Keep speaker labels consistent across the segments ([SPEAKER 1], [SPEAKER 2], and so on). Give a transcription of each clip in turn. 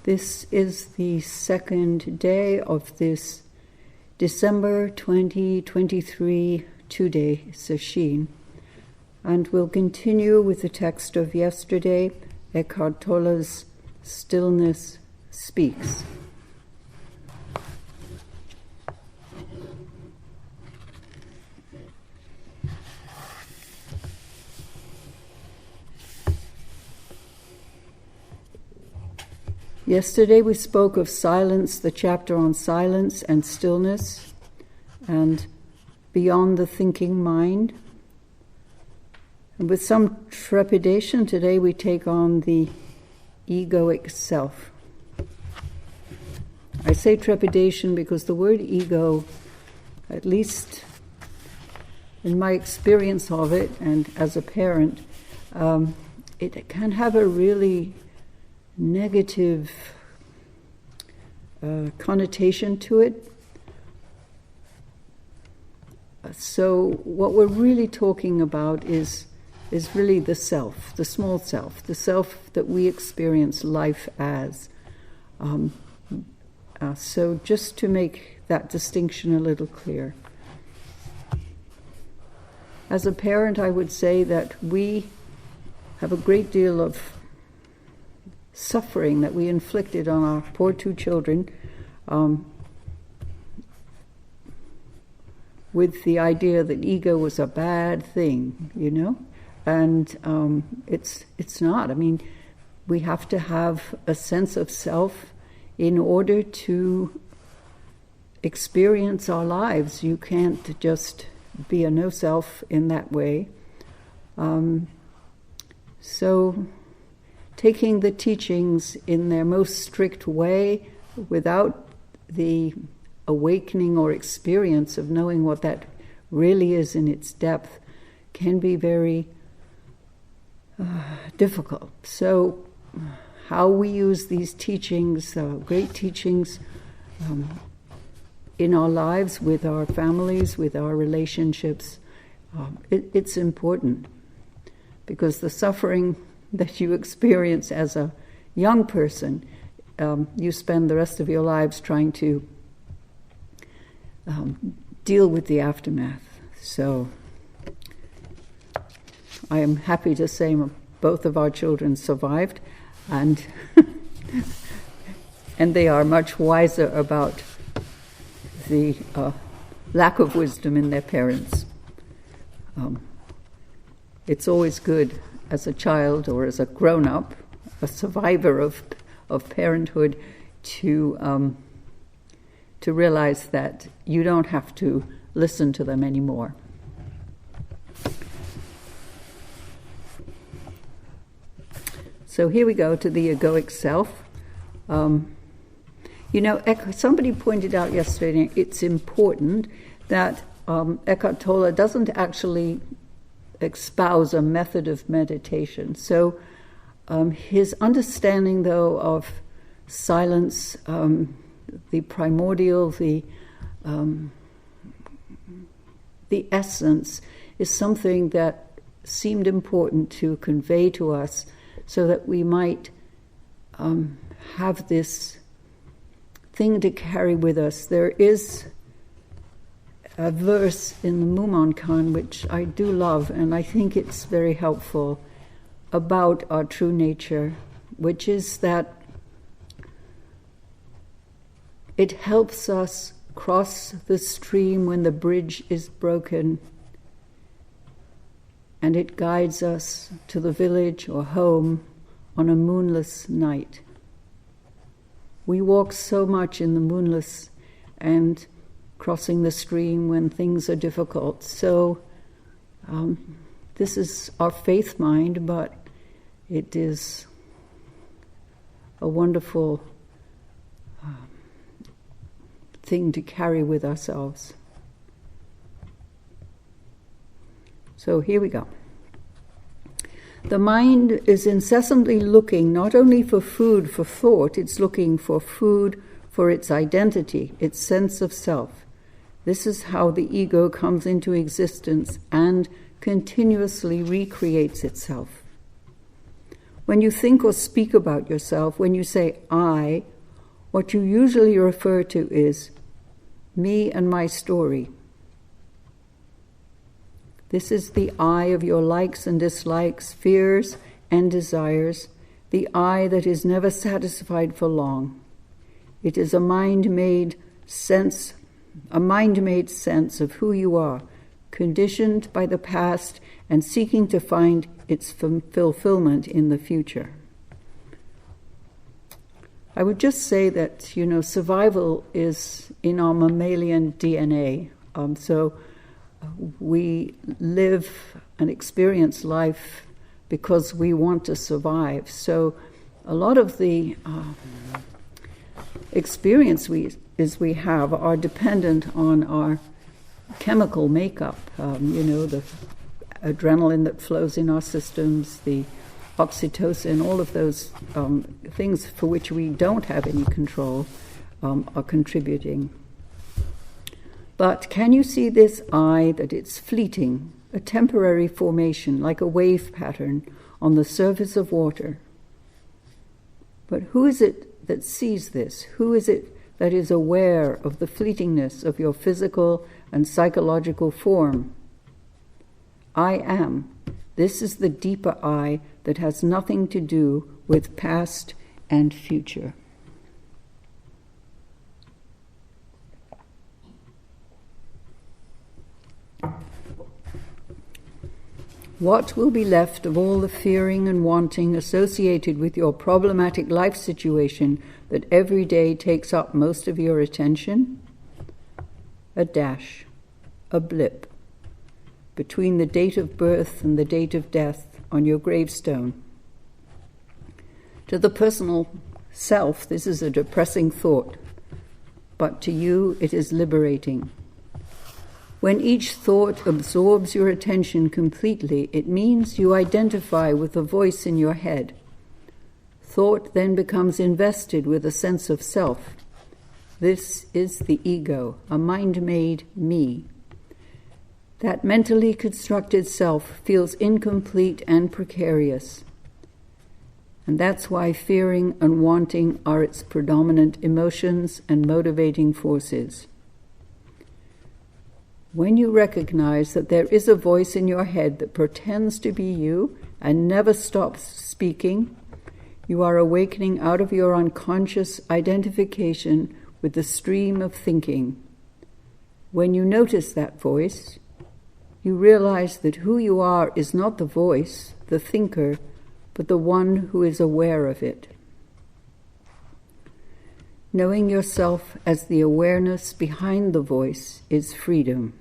[SPEAKER 1] This is the second day of this December 2023 two-day sesshin, and we'll continue with the text of yesterday, Eckhart Tolle's Stillness Speaks. Yesterday we spoke of silence, the chapter on silence and stillness, and beyond the thinking mind. And with some trepidation, today we take on the egoic self. I say trepidation because the word ego, at least in my experience of it and as a parent, it can have a really negative connotation to it. So what we're really talking about is really the self, the small self, the self that we experience life as. So just to make that distinction a little clear. As a parent, I would say that we have a great deal of suffering that we inflicted on our poor two children with the idea that ego was a bad thing, and it's not. I mean, we have to have a sense of self in order to experience our lives. You can't just be a no self in that way. So taking the teachings in their most strict way without the awakening or experience of knowing what that really is in its depth can be very difficult. So how we use these teachings, great teachings, in our lives, with our families, with our relationships, it's important, because the suffering that you experience as a young person, you spend the rest of your lives trying to deal with the aftermath. So I am happy to say both of our children survived, and and they are much wiser about the lack of wisdom in their parents. It's always good as a child or as a grown-up, a survivor of parenthood, to realize that you don't have to listen to them anymore. So here we go to the egoic self. Somebody pointed out yesterday, it's important that Eckhart Tolle doesn't actually espouse a method of meditation. So his understanding, though, of silence, the primordial, the essence, is something that seemed important to convey to us so that we might have this thing to carry with us. There is a verse in the Mumonkan which I do love, and I think it's very helpful, about our true nature, which is that it helps us cross the stream when the bridge is broken, and it guides us to the village or home on a moonless night. We walk so much in the moonless and crossing the stream when things are difficult. So this is our faith mind, but it is a wonderful thing to carry with ourselves. So here we go. The mind is incessantly looking not only for food for thought, it's looking for food for its identity, its sense of self. This is how the ego comes into existence and continuously recreates itself. When you think or speak about yourself, when you say I, what you usually refer to is me and my story. This is the I of your likes and dislikes, fears and desires, the I that is never satisfied for long. It is a mind-made sense of who you are, conditioned by the past and seeking to find its fulfillment in the future. I would just say that, survival is in our mammalian DNA. So we live and experience life because we want to survive. So a lot of the experience we have are dependent on our chemical makeup, the adrenaline that flows in our systems, the oxytocin, all of those things for which we don't have any control are contributing. But can you see this I, that it's fleeting, a temporary formation like a wave pattern on the surface of water? But who is it that sees this? Who is it that is aware of the fleetingness of your physical and psychological form? I am. This is the deeper I that has nothing to do with past and future. What will be left of all the fearing and wanting associated with your problematic life situation that every day takes up most of your attention? A dash, a blip, between the date of birth and the date of death on your gravestone. To the personal self, this is a depressing thought, but to you it is liberating. When each thought absorbs your attention completely, it means you identify with the voice in your head. Thought then becomes invested with a sense of self. This is the ego, a mind-made me. That mentally constructed self feels incomplete and precarious. And that's why fearing and wanting are its predominant emotions and motivating forces. When you recognize that there is a voice in your head that pretends to be you and never stops speaking, you are awakening out of your unconscious identification with the stream of thinking. When you notice that voice, you realize that who you are is not the voice, the thinker, but the one who is aware of it. Knowing yourself as the awareness behind the voice is freedom.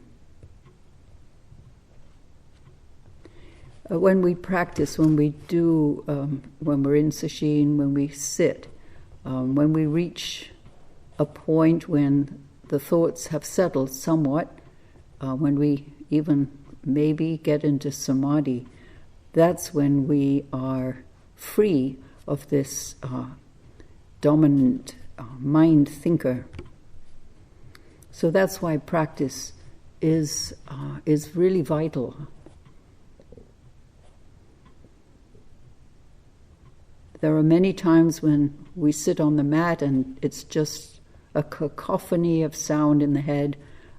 [SPEAKER 1] When we practice, when we do, when we're in sesshin, when we sit, when we reach a point when the thoughts have settled somewhat, when we even maybe get into samadhi, that's when we are free of this dominant mind thinker. So that's why practice is really vital. There are many times when we sit on the mat and it's just a cacophony of sound in the head,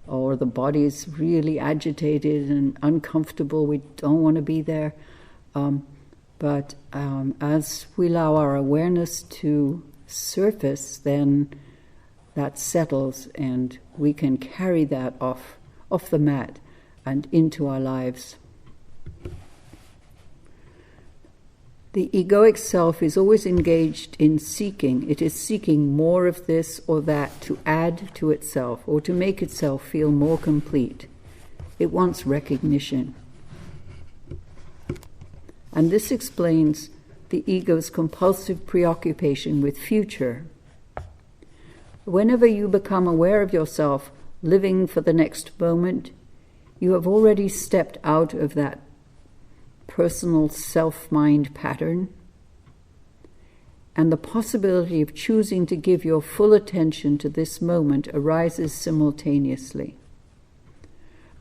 [SPEAKER 1] or the body's really agitated and uncomfortable. We don't want to be there. But as we allow our awareness to surface, then that settles and we can carry that off the mat and into our lives. The egoic self is always engaged in seeking. It is seeking more of this or that to add to itself or to make itself feel more complete. It wants recognition. And this explains the ego's compulsive preoccupation with future. Whenever you become aware of yourself living for the next moment, you have already stepped out of that personal self-mind pattern, and the possibility of choosing to give your full attention to this moment arises simultaneously.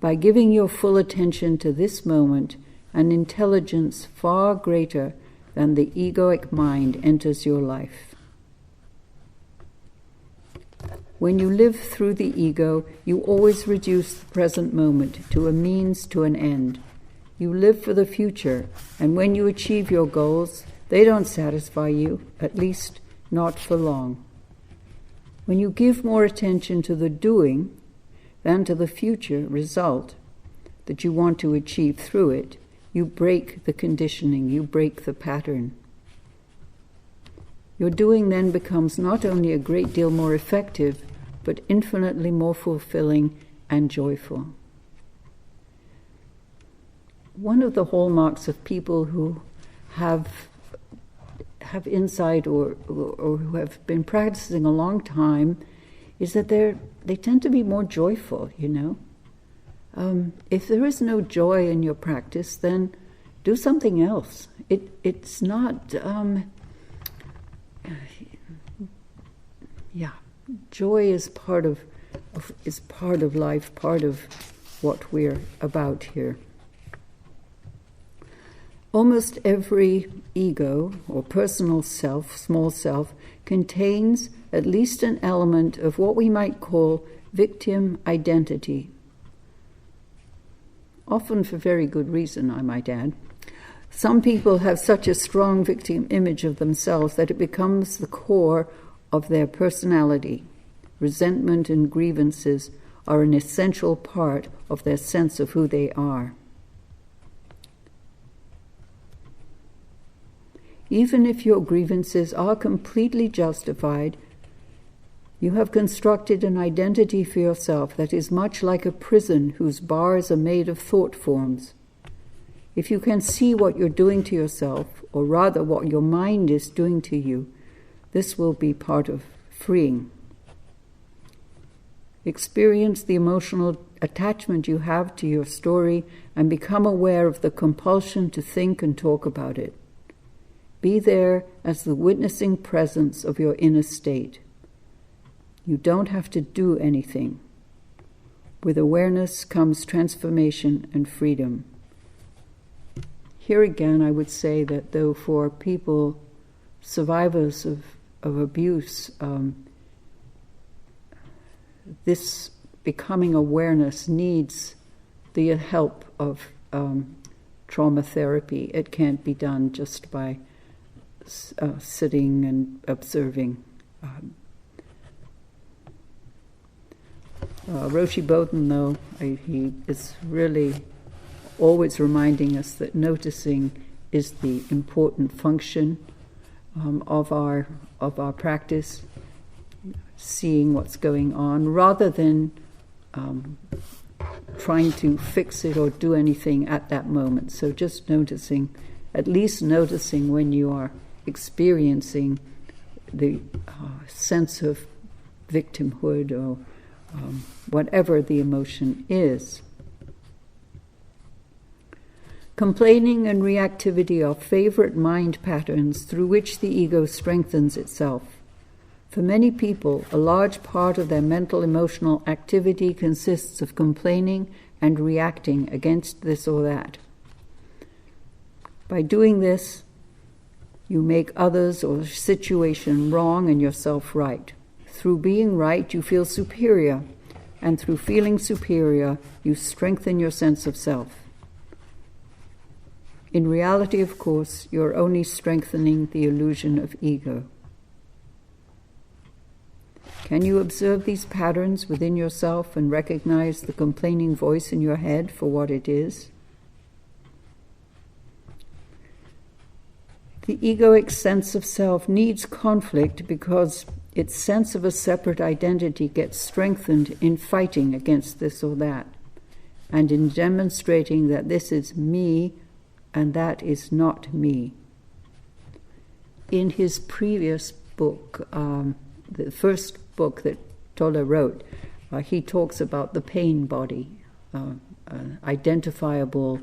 [SPEAKER 1] By giving your full attention to this moment, an intelligence far greater than the egoic mind enters your life. When you live through the ego, you always reduce the present moment to a means to an end. You live for the future, and when you achieve your goals, they don't satisfy you, at least not for long. When you give more attention to the doing than to the future result that you want to achieve through it, you break the conditioning, you break the pattern. Your doing then becomes not only a great deal more effective, but infinitely more fulfilling and joyful. One of the hallmarks of people who have insight or who have been practicing a long time is that they tend to be more joyful, you know. If there is no joy in your practice, then do something else. It's not, joy is part of life, part of what we're about here. Almost every ego or personal self, small self, contains at least an element of what we might call victim identity. Often for very good reason, I might add. Some people have such a strong victim image of themselves that it becomes the core of their personality. Resentment and grievances are an essential part of their sense of who they are. Even if your grievances are completely justified, you have constructed an identity for yourself that is much like a prison whose bars are made of thought forms. If you can see what you're doing to yourself, or rather what your mind is doing to you, this will be part of freeing. Experience the emotional attachment you have to your story and become aware of the compulsion to think and talk about it. Be there as the witnessing presence of your inner state. You don't have to do anything. With awareness comes transformation and freedom. Here again, I would say that though for people, survivors of abuse, this becoming awareness needs the help of trauma therapy. It can't be done just by sitting and observing. Roshi Bodhin, though, he is really always reminding us that noticing is the important function of our practice, seeing what's going on, rather than trying to fix it or do anything at that moment. So just noticing, at least noticing when you are experiencing the sense of victimhood or whatever the emotion is. Complaining and reactivity are favorite mind patterns through which the ego strengthens itself. For many people, a large part of their mental emotional activity consists of complaining and reacting against this or that. By doing this, you make others or situation wrong and yourself right. Through being right, you feel superior, and through feeling superior, you strengthen your sense of self. In reality, of course, you're only strengthening the illusion of ego. Can you observe these patterns within yourself and recognize the complaining voice in your head for what it is? The egoic sense of self needs conflict because its sense of a separate identity gets strengthened in fighting against this or that, and in demonstrating that this is me and that is not me. In his previous book, the first book that Tola wrote, he talks about the pain body, identifiable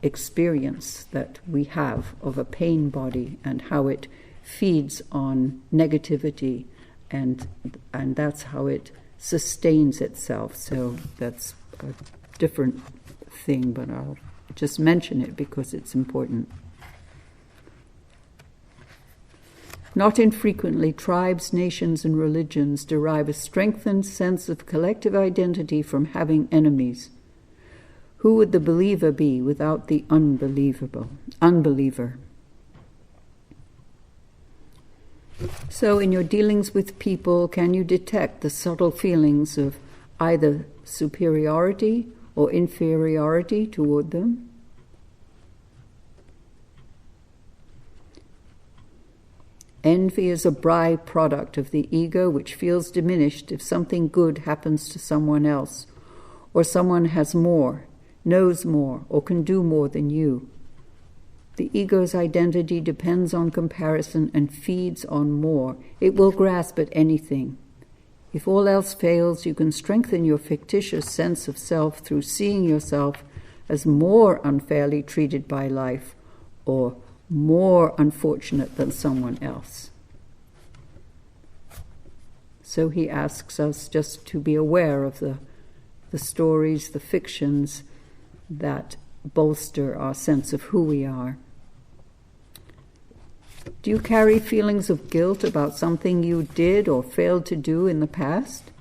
[SPEAKER 1] experience that we have of a pain body and how it feeds on negativity, and that's how it sustains itself. So that's a different thing, but I'll just mention it because it's important. Not infrequently, tribes, nations, and religions derive a strengthened sense of collective identity from having enemies. Who would the believer be without the unbeliever? So in your dealings with people, can you detect the subtle feelings of either superiority or inferiority toward them? Envy is a byproduct of the ego, which feels diminished if something good happens to someone else, or someone has more, knows more, or can do more than you. The ego's identity depends on comparison and feeds on more. It will grasp at anything. If all else fails, you can strengthen your fictitious sense of self through seeing yourself as more unfairly treated by life, or more unfortunate than someone else. So he asks us just to be aware of the stories, the fictions that bolster our sense of who we are. Do you carry feelings of guilt about something you did or failed to do in the past?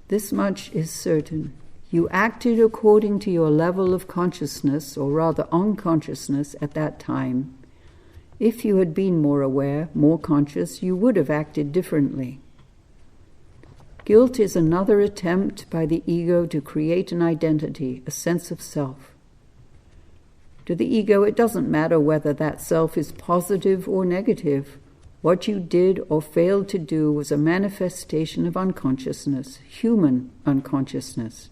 [SPEAKER 1] This much is certain. You acted according to your level of consciousness, or rather unconsciousness, at that time. If you had been more aware, more conscious, you would have acted differently. Guilt is another attempt by the ego to create an identity, a sense of self. To the ego, it doesn't matter whether that self is positive or negative. What you did or failed to do was a manifestation of unconsciousness, human unconsciousness.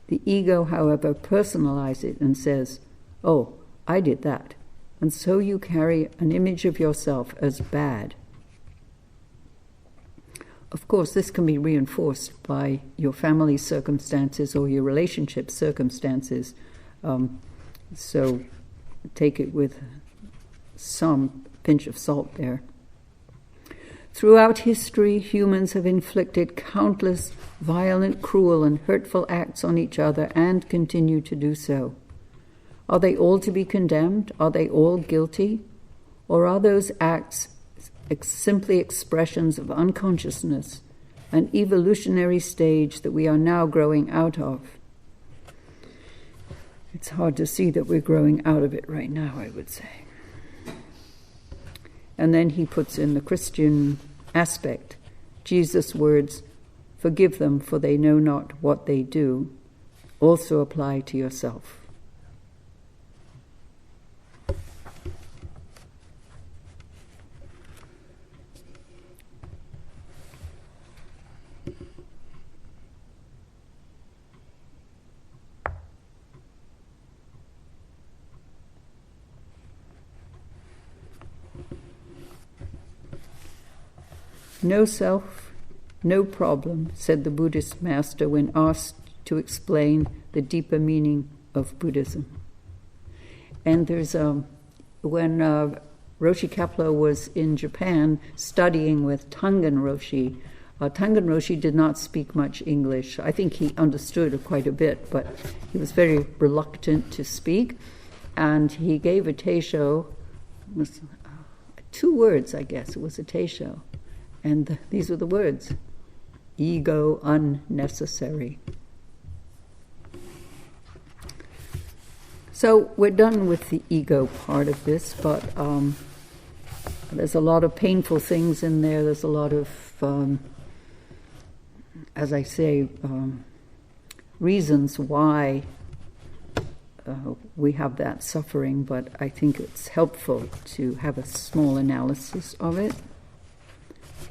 [SPEAKER 1] The ego, however, personalizes it and says, "Oh, I did that," and so you carry an image of yourself as bad. Of course, this can be reinforced by your family circumstances or your relationship circumstances. So take it with some pinch of salt there. Throughout history, humans have inflicted countless violent, cruel, and hurtful acts on each other and continue to do so. Are they all to be condemned? Are they all guilty? Or are those acts simply expressions of unconsciousness, an evolutionary stage that we are now growing out of? It's hard to see that we're growing out of it right now, I would say. And then he puts in the Christian aspect. Jesus' words, "Forgive them, for they know not what they do," also apply to yourself. No self, no problem, said the Buddhist master when asked to explain the deeper meaning of Buddhism. And there's when Roshi Kapleau was in Japan studying with Tangen Roshi. Tangen Roshi did not speak much English. I think he understood quite a bit, but he was very reluctant to speak. And he gave a teisho, it was 2 words, I guess. It was a teisho. And these were the words: ego unnecessary. So we're done with the ego part of this, but there's a lot of painful things in there. There's a lot of, as I say, reasons why we have that suffering, but I think it's helpful to have a small analysis of it.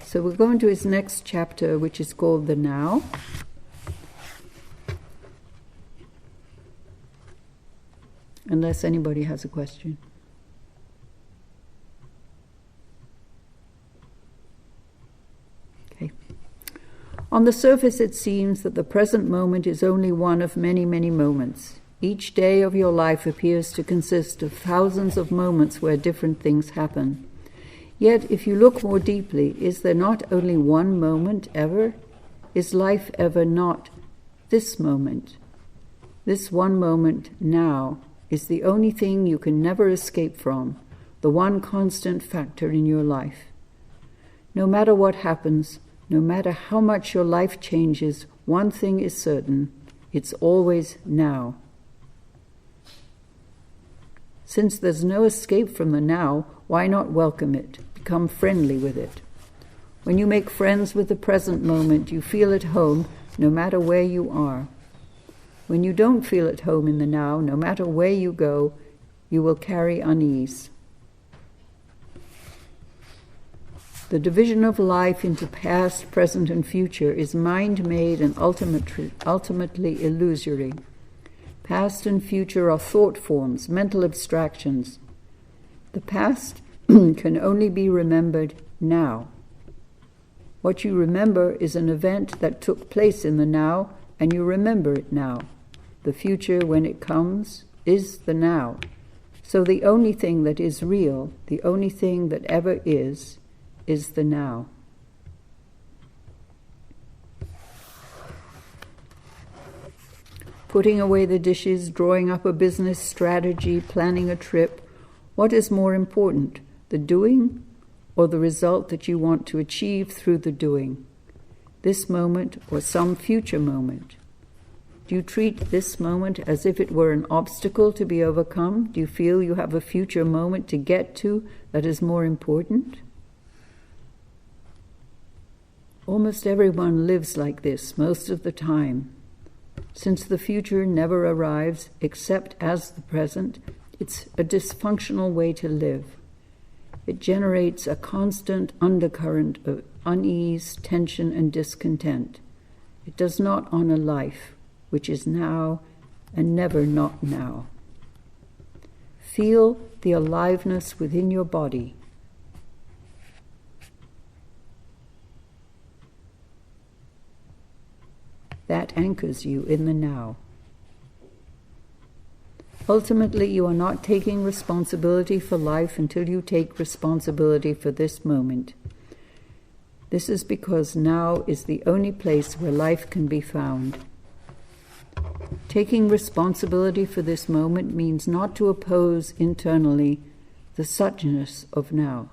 [SPEAKER 1] So we're going to his next chapter, which is called The Now. Unless anybody has a question. Okay. On the surface, it seems that the present moment is only one of many, many moments. Each day of your life appears to consist of thousands of moments where different things happen. Yet, if you look more deeply, is there not only one moment ever? Is life ever not this moment? This one moment now is the only thing you can never escape from, the one constant factor in your life. No matter what happens, no matter how much your life changes, one thing is certain: it's always now. Since there's no escape from the now, why not welcome it, become friendly with it? When you make friends with the present moment, you feel at home no matter where you are. When you don't feel at home in the now, no matter where you go, you will carry unease. The division of life into past, present, and future is mind-made and ultimately illusory. Past and future are thought forms, mental abstractions. The past can only be remembered now. What you remember is an event that took place in the now, and you remember it now. The future, when it comes, is the now. So the only thing that is real, the only thing that ever is the now. Putting away the dishes, drawing up a business strategy, planning a trip, what is more important, the doing or the result that you want to achieve through the doing? This moment or some future moment? Do you treat this moment as if it were an obstacle to be overcome? Do you feel you have a future moment to get to that is more important? Almost everyone lives like this most of the time. Since the future never arrives except as the present, it's a dysfunctional way to live. It generates a constant undercurrent of unease, tension, and discontent. It does not honor life, which is now and never not now. Feel the aliveness within your body. That anchors you in the now. Ultimately, you are not taking responsibility for life until you take responsibility for this moment. This is because now is the only place where life can be found. Taking responsibility for this moment means not to oppose internally the suchness of now,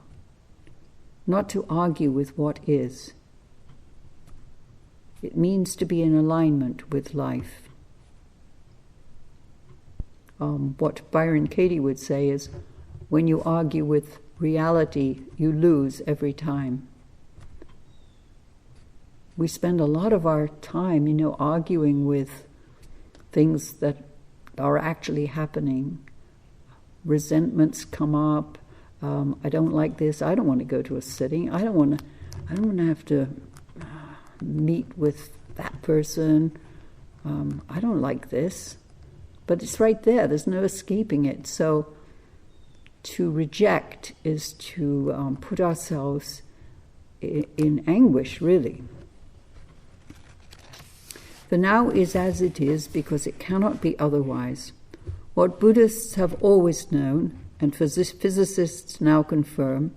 [SPEAKER 1] not to argue with what is. It means to be in alignment with life. What Byron Katie would say is, when you argue with reality, you lose every time. We spend a lot of our time, arguing with things that are actually happening. Resentments come up. I don't like this. I don't want to go to a sitting. I don't want to have to meet with that person. I don't like this. But it's right there. There's no escaping it. So to reject is to put ourselves in anguish, really. The now is as it is because it cannot be otherwise. What Buddhists have always known, and physicists now confirm,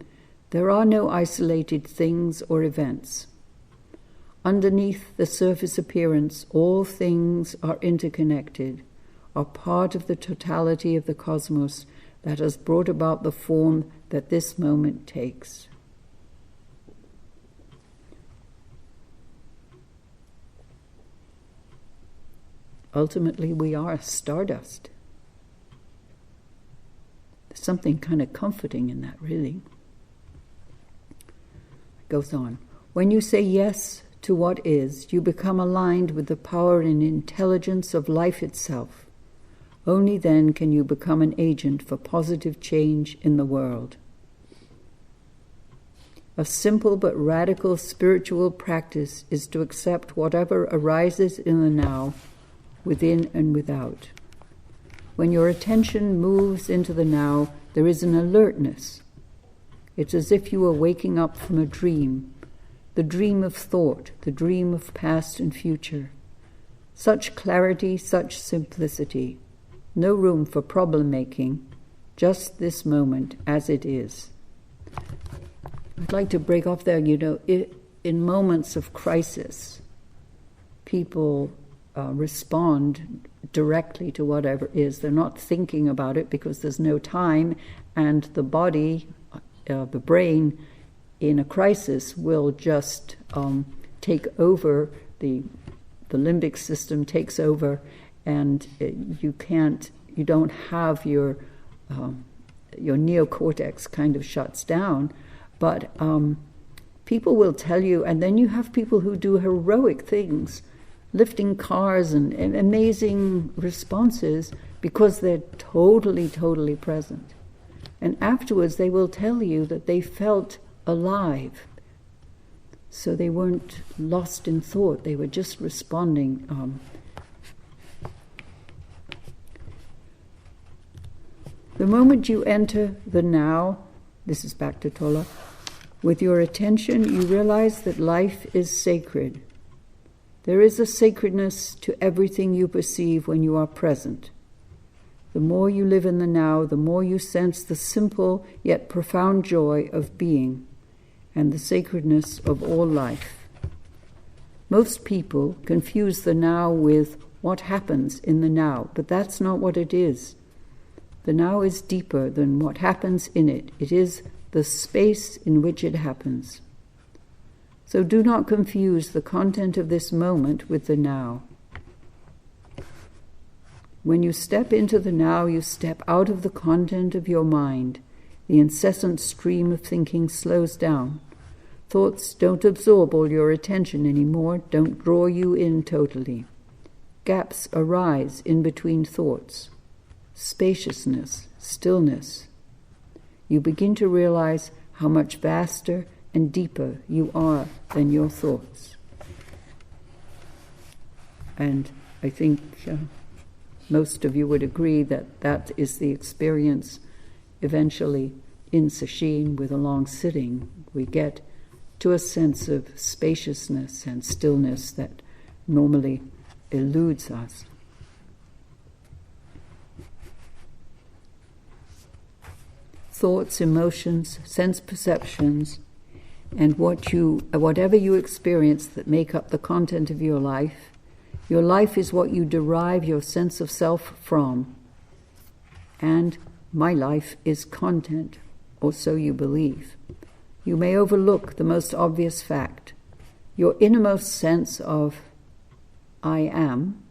[SPEAKER 1] there are no isolated things or events. Underneath the surface appearance, all things are interconnected, are part of the totality of the cosmos that has brought about the form that this moment takes. Ultimately, we are stardust. There's something kind of comforting in that, really. It goes on. When you say yes to what is, you become aligned with the power and intelligence of life itself. Only then can you become an agent for positive change in the world. A simple but radical spiritual practice is to accept whatever arises in the now, within and without. When your attention moves into the now, there is an alertness. It's as if you are waking up from a dream, the dream of thought, the dream of past and future. Such clarity, such simplicity. No room for problem-making, just this moment as it is. I'd like to break off there, in moments of crisis, people respond directly to whatever is. They're not thinking about it because there's no time, and the body, the brain, in a crisis will just take over, the limbic system takes over, and you don't have your neocortex kind of shuts down. But people will tell you, and then you have people who do heroic things, lifting cars and amazing responses, because they're totally, totally present. And afterwards they will tell you that they felt alive. So they weren't lost in thought, they were just responding. The moment you enter the now, this is back to Tola, with your attention, you realize that life is sacred. There is a sacredness to everything you perceive when you are present. The more you live in the now, the more you sense the simple yet profound joy of being and the sacredness of all life. Most people confuse the now with what happens in the now, but that's not what it is. The now is deeper than what happens in it. It is the space in which it happens. So do not confuse the content of this moment with the now. When you step into the now, you step out of the content of your mind. The incessant stream of thinking slows down. Thoughts don't absorb all your attention anymore, don't draw you in totally. Gaps arise in between thoughts. Spaciousness, stillness. You begin to realize how much vaster and deeper you are than your thoughts. And I think most of you would agree that that is the experience eventually in sesshin with a long sitting. We get to a sense of spaciousness and stillness that normally eludes us. Thoughts, emotions, sense perceptions, and whatever you experience that make up the content of your life is what you derive your sense of self from. And my life is content, or so you believe. You may overlook the most obvious fact. Your innermost sense of I am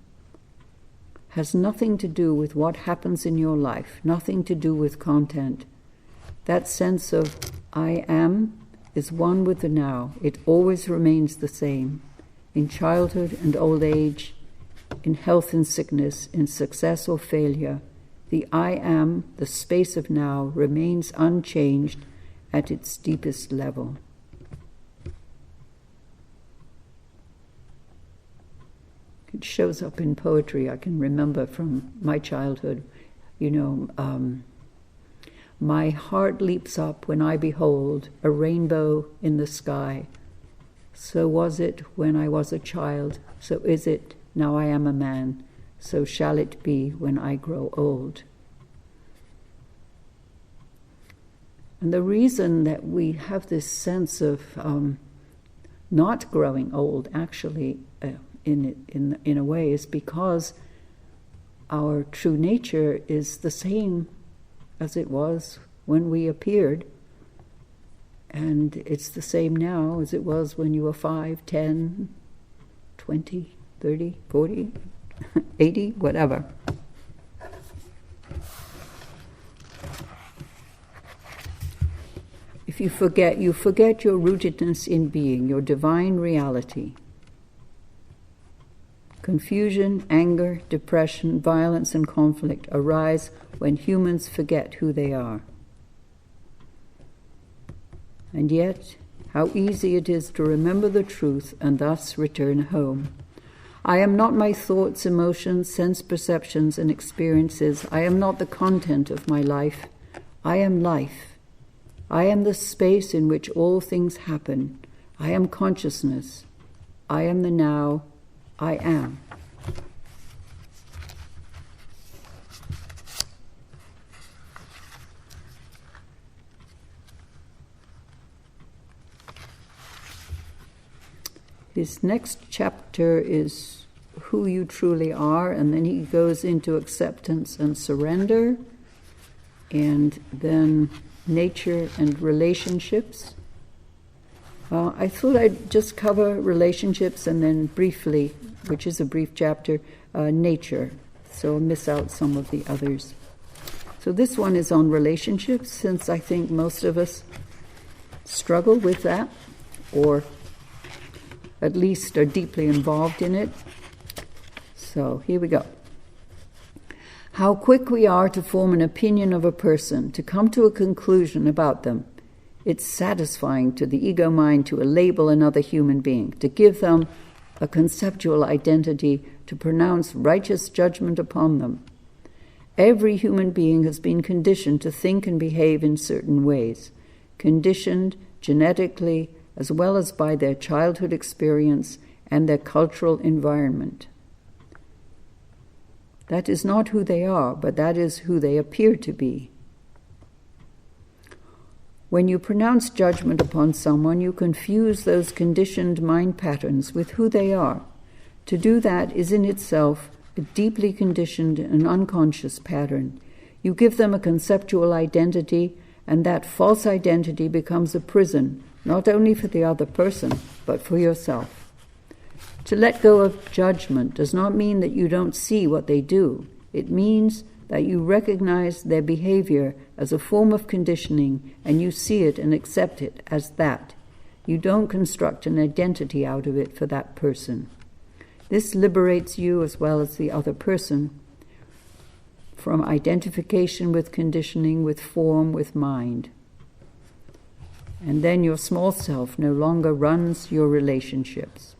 [SPEAKER 1] has nothing to do with what happens in your life, nothing to do with content. That sense of I am is one with the now. It always remains the same. In childhood and old age, in health and sickness, in success or failure, the I am, the space of now, remains unchanged at its deepest level. It shows up in poetry. I can remember from my childhood, my heart leaps up when I behold a rainbow in the sky. So was it when I was a child, so is it now I am a man, so shall it be when I grow old. And the reason that we have this sense of not growing old, actually, in a way, is because our true nature is the same as it was when we appeared. And it's the same now as it was when you were 5, 10, 20, 30, 40, 80, whatever. If you forget your rootedness in being, your divine reality. Confusion, anger, depression, violence, and conflict arise when humans forget who they are. And yet, how easy it is to remember the truth and thus return home. I am not my thoughts, emotions, sense perceptions, and experiences. I am not the content of my life. I am life. I am the space in which all things happen. I am consciousness. I am the now. I am. His next chapter is who you truly are, and then he goes into acceptance and surrender. And then nature and relationships. I thought I'd just cover relationships and then briefly, which is a brief chapter, nature. So I'll miss out some of the others. So this one is on relationships, since I think most of us struggle with that, or at least are deeply involved in it. So here we go. How quick we are to form an opinion of a person, to come to a conclusion about them. It's satisfying to the ego mind to label another human being, to give them a conceptual identity, to pronounce righteous judgment upon them. Every human being has been conditioned to think and behave in certain ways, conditioned genetically as well as by their childhood experience and their cultural environment. That is not who they are, but that is who they appear to be. When you pronounce judgment upon someone, you confuse those conditioned mind patterns with who they are. To do that is in itself a deeply conditioned and unconscious pattern. You give them a conceptual identity, and that false identity becomes a prison, not only for the other person, but for yourself. To let go of judgment does not mean that you don't see what they do. It means that you recognize their behavior as a form of conditioning, and you see it and accept it as that. You don't construct an identity out of it for that person. This liberates you as well as the other person from identification with conditioning, with form, with mind. And then your small self no longer runs your relationships.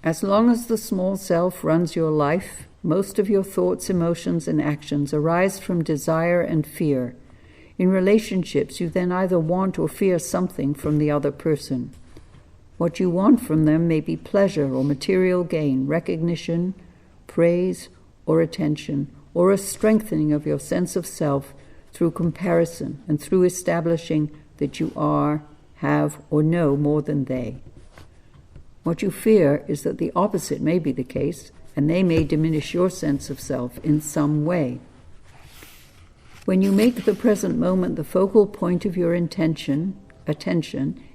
[SPEAKER 1] As long as the small self runs your life, most of your thoughts, emotions, and actions arise from desire and fear. In relationships, you then either want or fear something from the other person. What you want from them may be pleasure or material gain, recognition, praise, or attention, or a strengthening of your sense of self through comparison and through establishing that you are, have, or know more than they. What you fear is that the opposite may be the case, and they may diminish your sense of self in some way. When you make the present moment the focal point of your attention,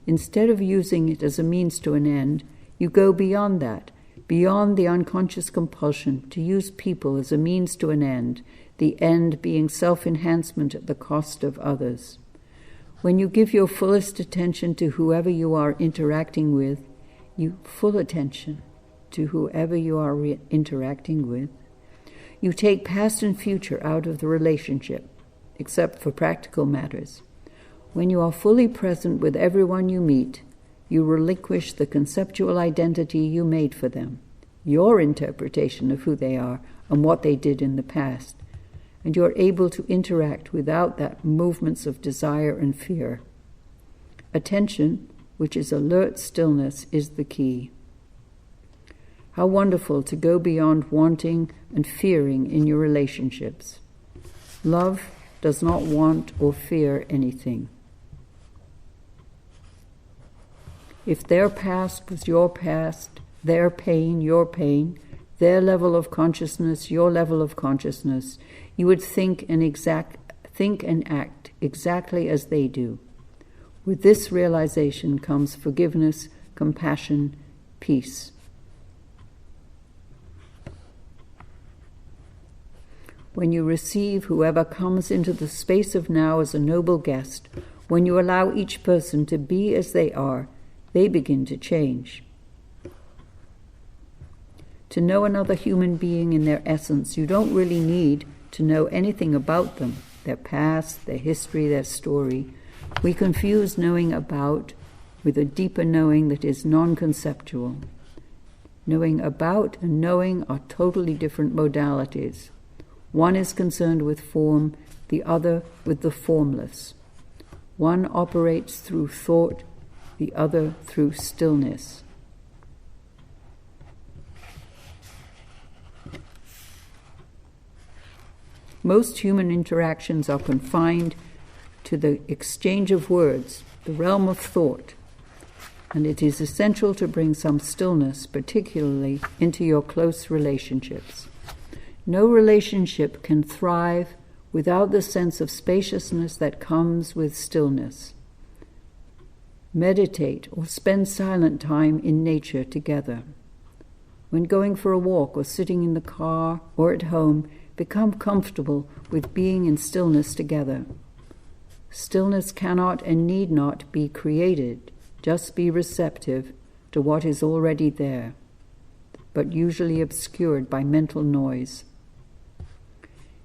[SPEAKER 1] instead of using it as a means to an end, you go beyond that, beyond the unconscious compulsion to use people as a means to an end, the end being self-enhancement at the cost of others. When you give your fullest attention to whoever you are interacting with, full attention to whoever you are interacting with, you take past and future out of the relationship, except for practical matters. When you are fully present with everyone you meet, you relinquish the conceptual identity you made for them, your interpretation of who they are and what they did in the past, and you are able to interact without that movements of desire and fear. Attention, which is alert stillness, is the key. How wonderful to go beyond wanting and fearing in your relationships. Love does not want or fear anything. If their past was your past, their pain, your pain, their level of consciousness, your level of consciousness, you would think and act exactly as they do. With this realization comes forgiveness, compassion, peace. When you receive whoever comes into the space of now as a noble guest, when you allow each person to be as they are, they begin to change. To know another human being in their essence, you don't really need to know anything about them, their past, their history, their story. We confuse knowing about with a deeper knowing that is non-conceptual. Knowing about and knowing are totally different modalities. One is concerned with form, the other with the formless. One operates through thought, the other through stillness. Most human interactions are confined to the exchange of words, the realm of thought. and it is essential to bring some stillness, particularly into your close relationships. No relationship can thrive without the sense of spaciousness that comes with stillness. Meditate or spend silent time in nature together. When going for a walk or sitting in the car or at home, become comfortable with being in stillness together. Stillness cannot and need not be created. Just be receptive to what is already there, but usually obscured by mental noise.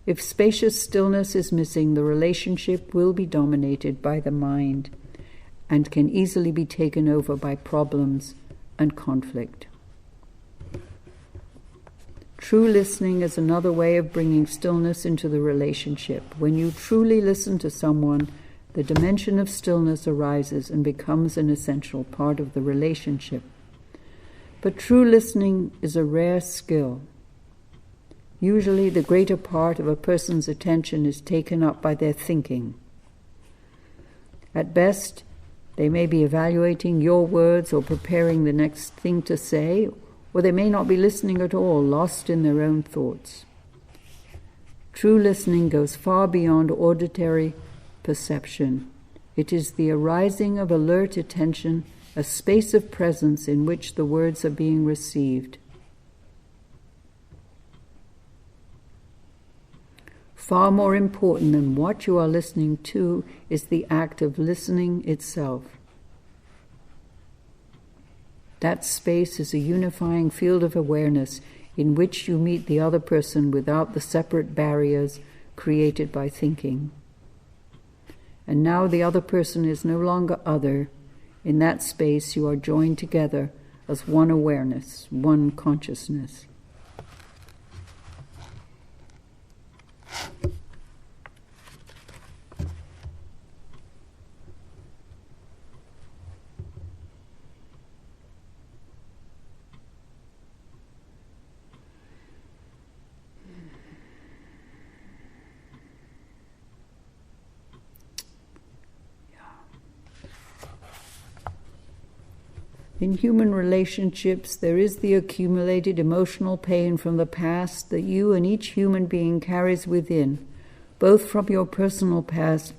[SPEAKER 1] If spacious stillness is missing, the relationship will be dominated by the mind and can easily be taken over by problems and conflict. True listening is another way of bringing stillness into the relationship. When you truly listen to someone, the dimension of stillness arises and becomes an essential part of the relationship. But true listening is a rare skill. Usually the greater part of a person's attention is taken up by their thinking. At best, they may be evaluating your words or preparing the next thing to say, or they may not be listening at all, lost in their own thoughts. True listening goes far beyond auditory perception. It is the arising of alert attention, a space of presence in which the words are being received. Far more important than what you are listening to is the act of listening itself. That space is a unifying field of awareness in which you meet the other person without the separate barriers created by thinking. And now the other person is no longer other. In that space you are joined together as one awareness, one consciousness. In human relationships, there is the accumulated emotional pain from the past that you and each human being carries within, both from your personal past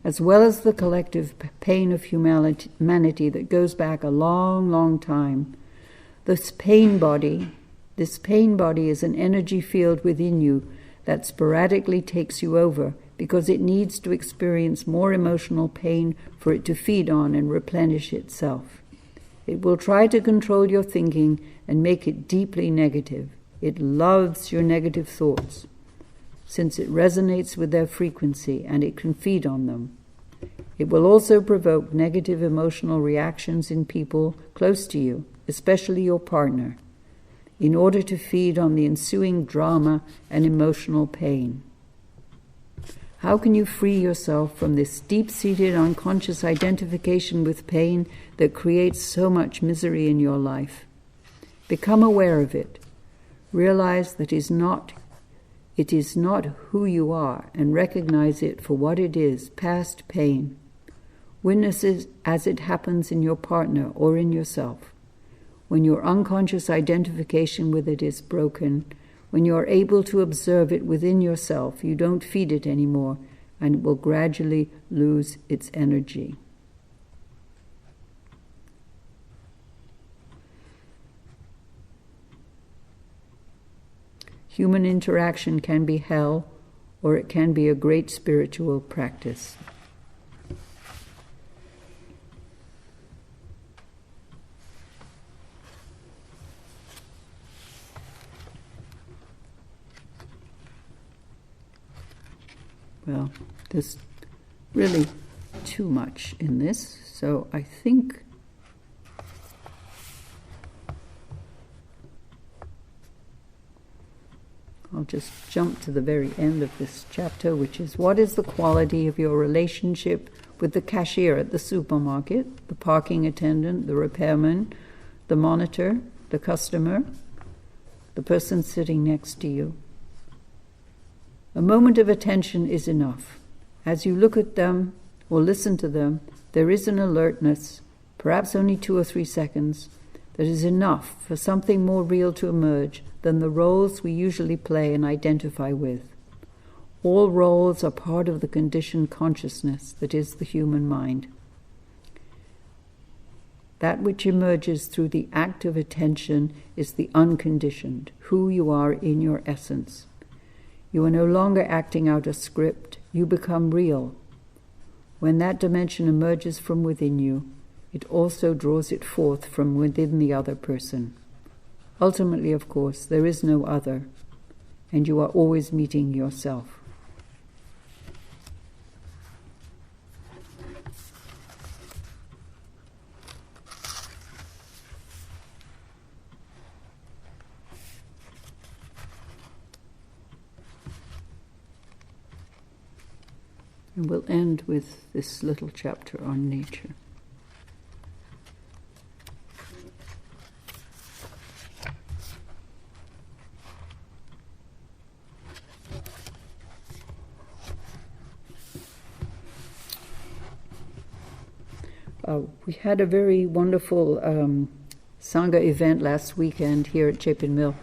[SPEAKER 1] as well as the collective pain of humanity that goes back a long, long time. This pain body is an energy field within you that sporadically takes you over because it needs to experience more emotional pain for it to feed on and replenish itself. It will try to control your thinking and make it deeply negative. It loves your negative thoughts, since it resonates with their frequency and it can feed on them. It will also provoke negative emotional reactions in people close to you, especially your partner, in order to feed on the ensuing drama and emotional pain. How can you free yourself from this deep-seated unconscious identification with pain that creates so much misery in your life? Become aware of it. Realize that it is not who you are, and recognize it for what it is, past pain. Witness it as it happens in your partner or in yourself. When your unconscious identification with it is broken, when you are able to observe it within yourself, you don't feed it anymore, and it will gradually lose its energy. Human interaction can be hell, or it can be a great spiritual practice. Well, there's really too much in this, so I think I'll just jump to the very end of this chapter, which is, what is the quality of your relationship with the cashier at the supermarket, the parking attendant, the repairman, the monitor, the customer, the person sitting next to you? A moment of attention is enough. As you look at them or listen to them, there is an alertness, perhaps only 2 or 3 seconds, that is enough for something more real to emerge than the roles we usually play and identify with. All roles are part of the conditioned consciousness that is the human mind. That which emerges through the act of attention is the unconditioned, who you are in your essence. You are no longer acting out a script, you become real. When that dimension emerges from within you, it also draws it forth from within the other person. Ultimately, of course, there is no other, and you are always meeting yourself. And we'll end with this little chapter on nature. We had a very wonderful Sangha event last weekend here at Chapin Mill.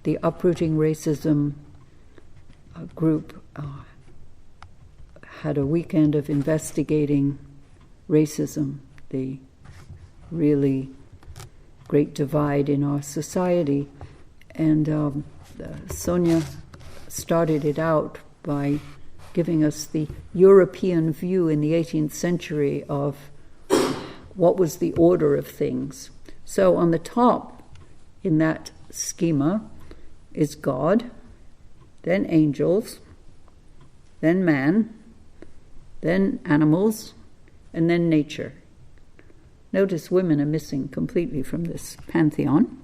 [SPEAKER 1] The Uprooting Racism group had a weekend of investigating racism, the really great divide in our society. And Sonia started it out by giving us the European view in the 18th century of what was the order of things. So on the top in that schema is God, then angels, then man, then animals, and then nature. Notice women are missing completely from this pantheon.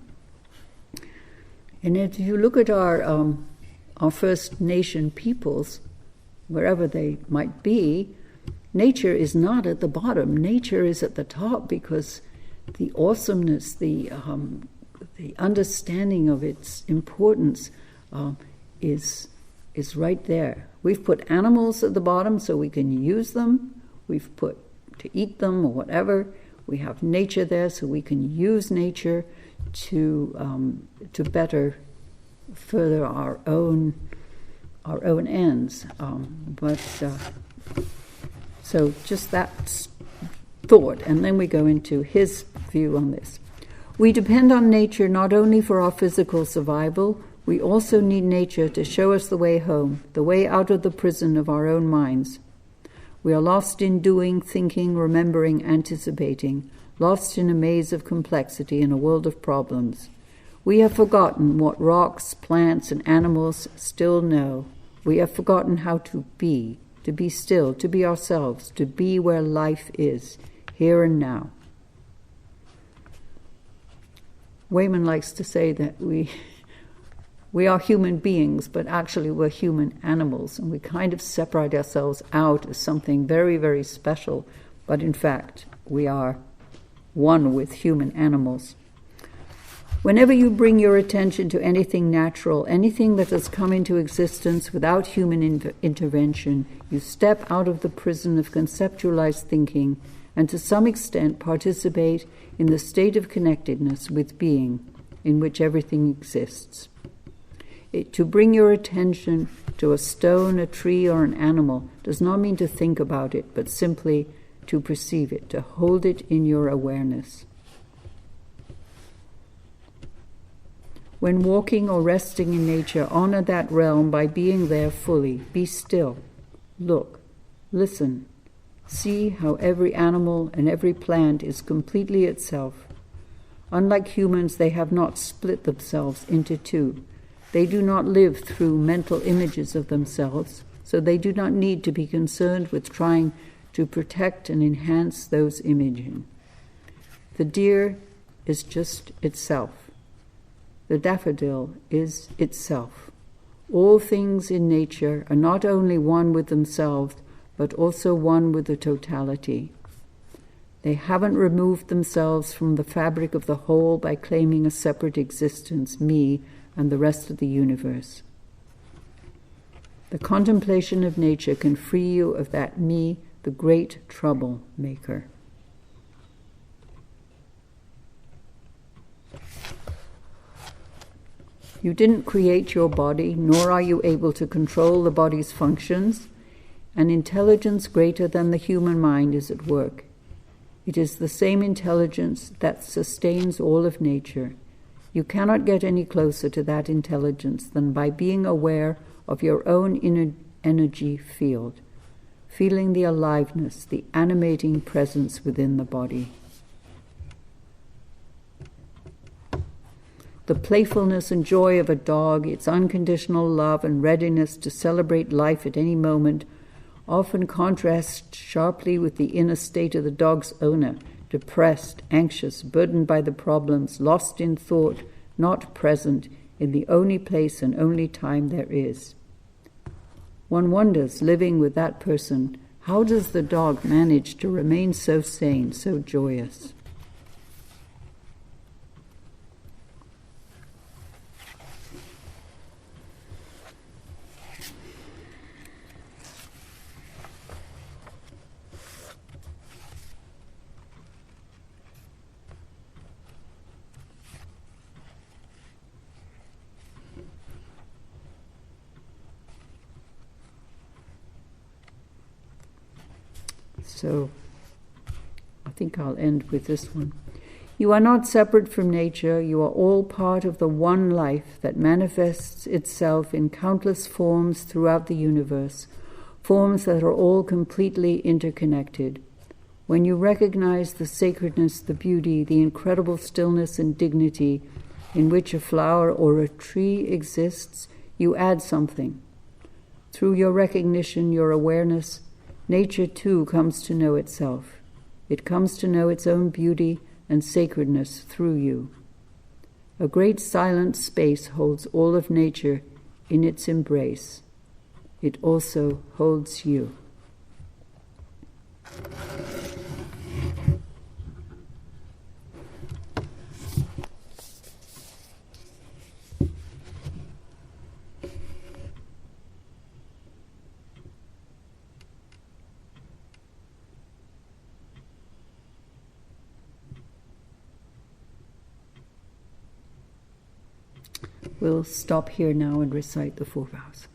[SPEAKER 1] And if you look at our First Nation peoples, wherever they might be, nature is not at the bottom. Nature is at the top because the awesomeness, the understanding of its importance is right there. We've put animals at the bottom so we can use them. We've put to eat them or whatever. We have nature there so we can use nature to better further our own ends. So just that thought, and then we go into his view on this. We depend on nature not only for our physical survival, we also need nature to show us the way home, the way out of the prison of our own minds. We are lost in doing, thinking, remembering, anticipating, lost in a maze of complexity in a world of problems. We have forgotten what rocks, plants, and animals still know. We have forgotten how to be still, to be ourselves, to be where life is, here and now. Wayman likes to say that we are human beings, but actually we're human animals, and we kind of separate ourselves out as something very, very special, but in fact we are one with human animals. Whenever you bring your attention to anything natural, anything that has come into existence without human intervention, you step out of the prison of conceptualized thinking and to some extent participate in the state of connectedness with being in which everything exists. To bring your attention to a stone, a tree, or an animal does not mean to think about it, but simply to perceive it, to hold it in your awareness. When walking or resting in nature, honor that realm by being there fully. Be still. Look. Listen. See how every animal and every plant is completely itself. Unlike humans, they have not split themselves into two. They do not live through mental images of themselves, so they do not need to be concerned with trying to protect and enhance those imaging. The deer is just itself. The daffodil is itself. All things in nature are not only one with themselves, but also one with the totality. They haven't removed themselves from the fabric of the whole by claiming a separate existence, me, and the rest of the universe. The contemplation of nature can free you of that me, the great troublemaker. You didn't create your body, nor are you able to control the body's functions. An intelligence greater than the human mind is at work. It is the same intelligence that sustains all of nature. You cannot get any closer to that intelligence than by being aware of your own inner energy field, feeling the aliveness, the animating presence within the body. The playfulness and joy of a dog, its unconditional love and readiness to celebrate life at any moment, often contrasts sharply with the inner state of the dog's owner, depressed, anxious, burdened by the problems, lost in thought, not present in the only place and only time there is. One wonders, living with that person, how does the dog manage to remain so sane, so joyous? So, I think I'll end with this one. You are not separate from nature. You are all part of the one life that manifests itself in countless forms throughout the universe, forms that are all completely interconnected. When you recognize the sacredness, the beauty, the incredible stillness and dignity in which a flower or a tree exists, you add something. Through your recognition, your awareness, nature too comes to know itself. It comes to know its own beauty and sacredness through you. A great silent space holds all of nature in its embrace. It also holds you. We'll stop here now and recite the 4 vows.